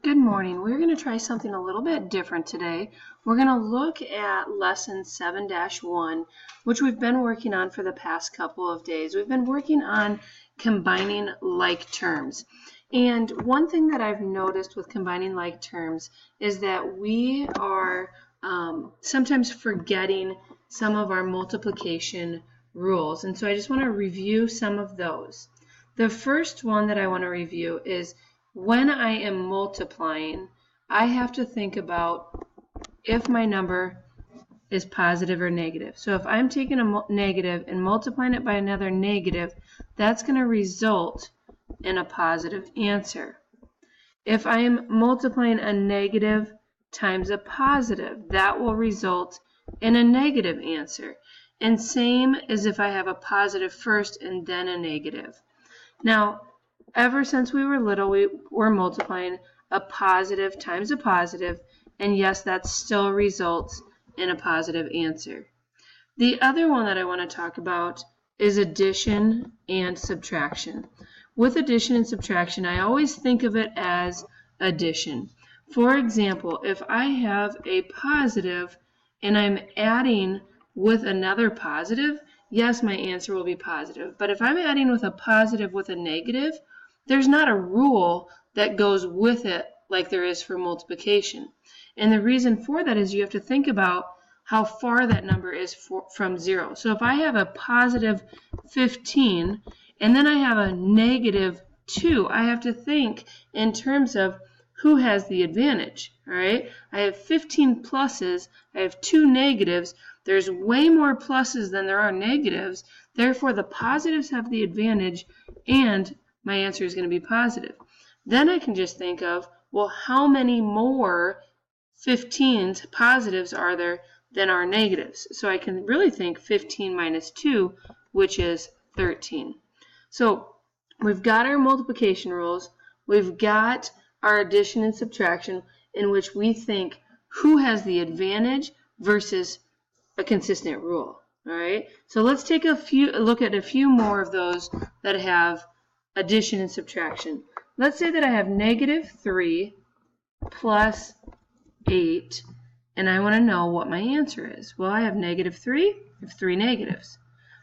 Good morning. We're going to try something a little bit different today. We're going to look at lesson 7-1, which we've been working on for the past couple of days. We've been working on combining like terms. And one thing that I've noticed with combining like terms is that we are sometimes forgetting some of our multiplication rules. And so I just want to review some of those. The first one that I want to review is when I am multiplying, I have to think about if my number is positive or negative. So if I'm taking a negative and multiplying it by another negative, that's going to result in a positive answer. If I am multiplying a negative times a positive, that will result in a negative answer. And same as if I have a positive first and then a negative. Now, ever since we were little, we were multiplying a positive times a positive, and yes, that still results in a positive answer. The other one that I want to talk about is addition and subtraction. With addition and subtraction, I always think of it as addition. For example, if I have a positive and I'm adding with another positive, yes, my answer will be positive. But if I'm adding with a positive with a negative, there's not a rule that goes with it like there is for multiplication. And the reason for that is you have to think about how far that number is from 0. So if I have a positive 15 and then I have a negative 2, I have to think in terms of who has the advantage. All right? I have 15 pluses, I have 2 negatives. There's way more pluses than there are negatives. Therefore, the positives have the advantage, and my answer is going to be positive. Then I can just think of, well, how many more 15s, positives, are there than are negatives? So I can really think 15 minus 2, which is 13. So we've got our multiplication rules. We've got our addition and subtraction, in which we think who has the advantage versus a consistent rule. All right. So let's take a look at a few more of those that have addition and subtraction. Let's say that I have negative 3 plus 8, and I want to know what my answer is. Well, I have negative 3, I have 3 negatives,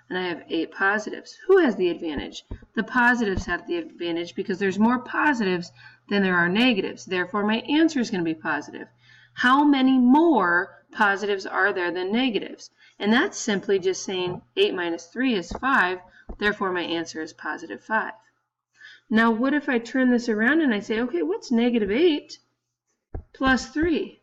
and I have 8 positives. Who has the advantage? The positives have the advantage because there's more positives than there are negatives. Therefore, my answer is going to be positive. How many more positives are there than negatives? And that's simply just saying 8 minus 3 is 5. Therefore, my answer is positive 5. Now, what if I turn this around and I say, okay, what's negative 8 plus 3?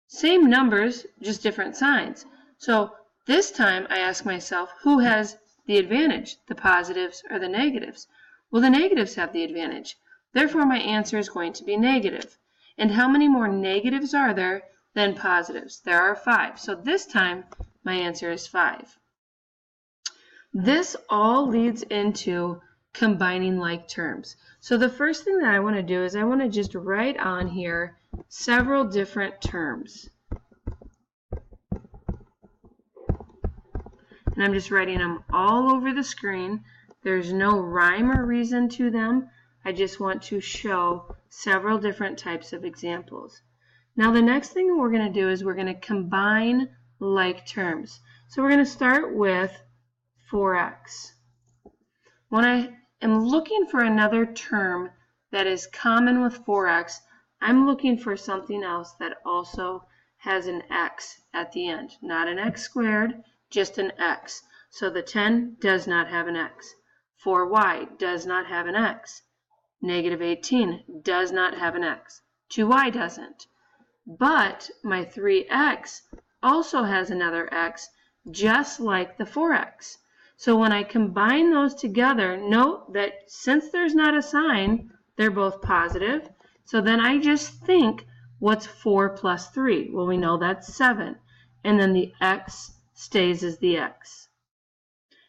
Same numbers, just different signs. So this time I ask myself, who has the advantage, the positives or the negatives? Well, the negatives have the advantage. Therefore, my answer is going to be negative. And how many more negatives are there than positives? There are 5. So this time, my answer is 5. This all leads into combining like terms. So the first thing that I want to do is I want to just write on here several different terms. And I'm just writing them all over the screen. There's no rhyme or reason to them. I just want to show several different types of examples. Now the next thing we're going to do is we're going to combine like terms. So we're going to start with 4x. When I am looking for another term that is common with 4x, I'm looking for something else that also has an x at the end. Not an x squared, just an x. So the 10 does not have an x. 4y does not have an x. Negative 18 does not have an x. 2y doesn't. But my 3x also has another x, just like the 4x. So when I combine those together, note that since there's not a sign, they're both positive. So then I just think, what's 4 plus 3? Well, we know that's 7. And then the x stays as the x.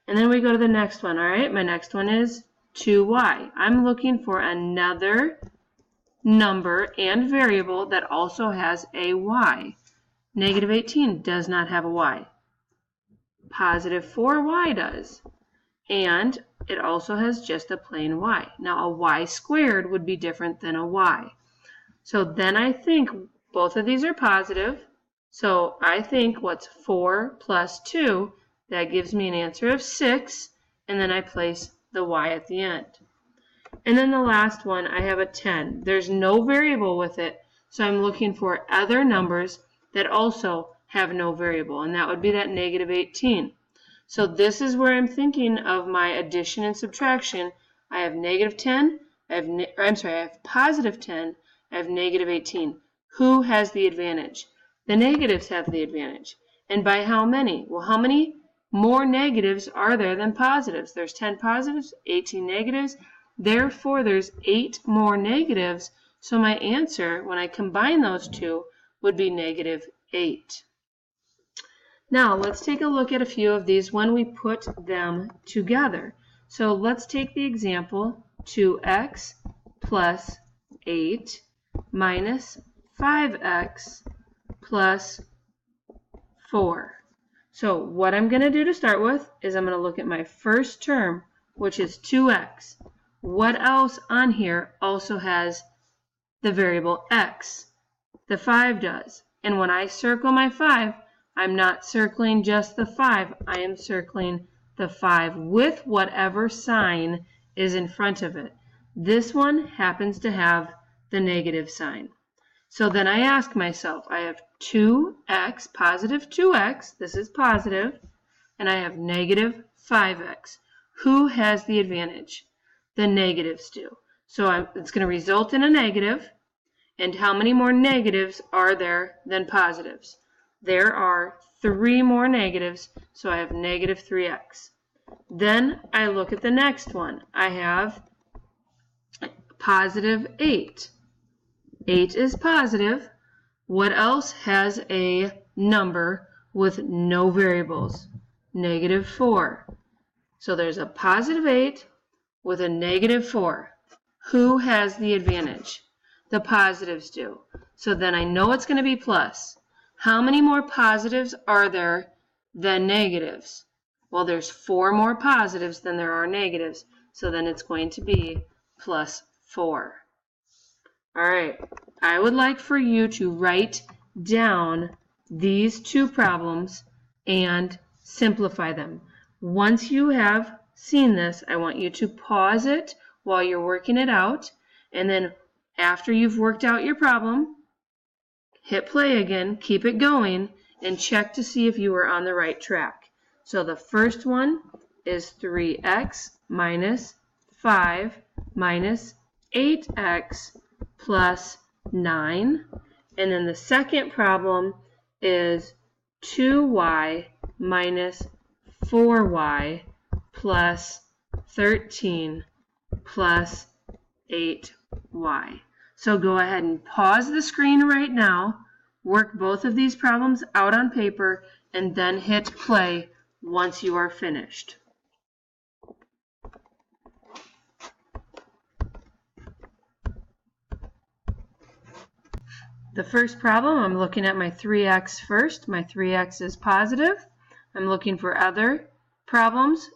And then we go to the next one, all right? My next one is 2y. I'm looking for another number and variable that also has a y. Negative 18 does not have a y. Positive 4y does. And it also has just a plain y. Now a y squared would be different than a y. So then I think both of these are positive. So I think what's 4 plus 2, that gives me an answer of 6, and then I place the y at the end. And then the last one, I have a 10. There's no variable with it, so I'm looking for other numbers that also have no variable, and that would be that negative 18. So this is where I'm thinking of my addition and subtraction. I have negative 10, I have positive 10, I have negative 18. Who has the advantage? The negatives have the advantage. And by how many? Well, how many more negatives are there than positives? There's 10 positives, 18 negatives. Therefore, there's 8 more negatives. So my answer, when I combine those two, would be negative 8. Now, let's take a look at a few of these when we put them together. So let's take the example 2x plus 8 minus 5x plus 4. So what I'm going to do to start with is I'm going to look at my first term, which is 2x. What else on here also has the variable x? The 5 does. And when I circle my 5, I'm not circling just the 5. I am circling the 5 with whatever sign is in front of it. This one happens to have the negative sign. So then I ask myself, I have 2x, positive 2x, this is positive, and I have negative 5x. Who has the advantage? The negatives do. So it's going to result in a negative. And how many more negatives are there than positives? There are 3 more negatives, so I have negative 3x. Then I look at the next one. I have positive 8. 8 is positive. What else has a number with no variables? Negative 4. So there's a positive 8 with a negative 4. Who has the advantage? The positives do. So then I know it's going to be plus. How many more positives are there than negatives? Well, there's 4 more positives than there are negatives. So then it's going to be plus 4. All right. I would like for you to write down these 2 problems and simplify them. Once you have seen this, I want you to pause it while you're working it out, and then after you've worked out your problem, hit play again, keep it going, and check to see if you are on the right track. So the first one is 3x minus 5 minus 8x plus 9. And then the second problem is 2y minus 4y plus 13 plus 8y. So go ahead and pause the screen right now, work both of these problems out on paper, and then hit play once you are finished. The first problem, I'm looking at my 3x first. My 3x is positive. I'm looking for other problems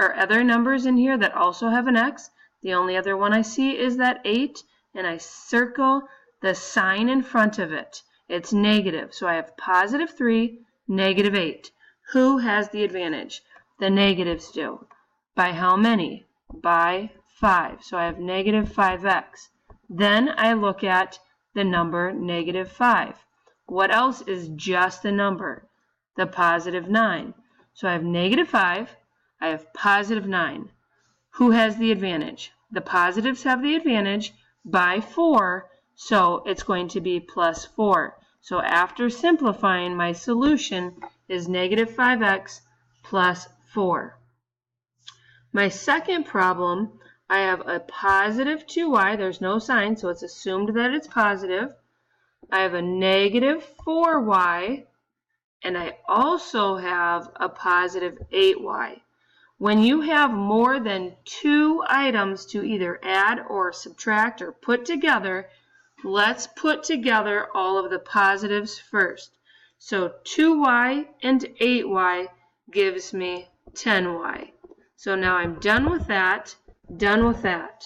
or other numbers in here that also have an x. The only other one I see is that 8, and I circle the sign in front of it. It's negative, so I have positive 3, negative 8. Who has the advantage? The negatives do. By how many? By 5. So I have negative 5x. Then I look at the number negative 5. What else is just a number? The positive 9. So I have negative 5. I have positive 9. Who has the advantage? The positives have the advantage by 4, so it's going to be plus 4. So after simplifying, my solution is negative 5x plus 4. My second problem, I have a positive 2y. There's no sign, so it's assumed that it's positive. I have a negative 4y, and I also have a positive 8y. When you have more than 2 items to either add or subtract or put together, let's put together all of the positives first. So 2y and 8y gives me 10y. So now I'm done with that, done with that.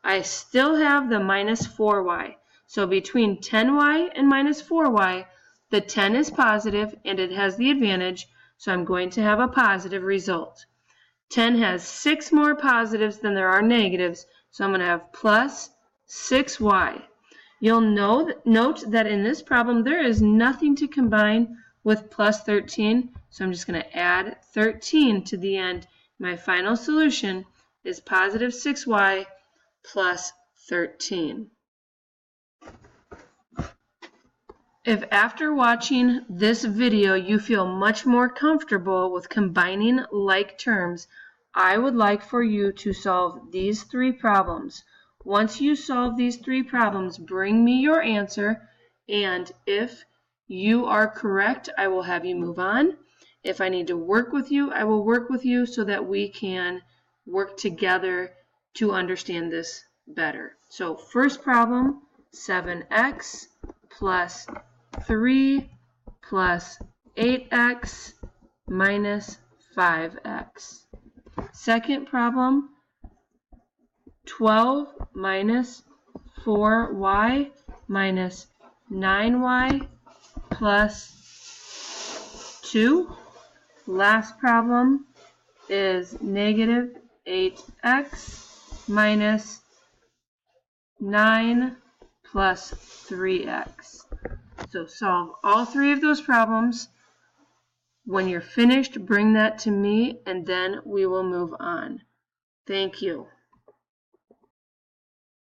I still have the minus 4y. So between 10y and minus 4y, the 10 is positive and it has the advantage, so I'm going to have a positive result. 10 has 6 more positives than there are negatives, so I'm going to have plus 6y. You'll note that in this problem there is nothing to combine with plus 13, so I'm just going to add 13 to the end. My final solution is positive 6y plus 13. If after watching this video you feel much more comfortable with combining like terms, I would like for you to solve these 3 problems. Once you solve these 3 problems, bring me your answer, and if you are correct, I will have you move on. If I need to work with you, I will work with you so that we can work together to understand this better. So first problem, 7x plus 3 plus 8x minus 5x. Second problem, 12 minus 4y minus 9y plus 2. Last problem is negative 8x minus 9 plus 3x. So solve all 3 of those problems. When you're finished, bring that to me, and then we will move on. Thank you.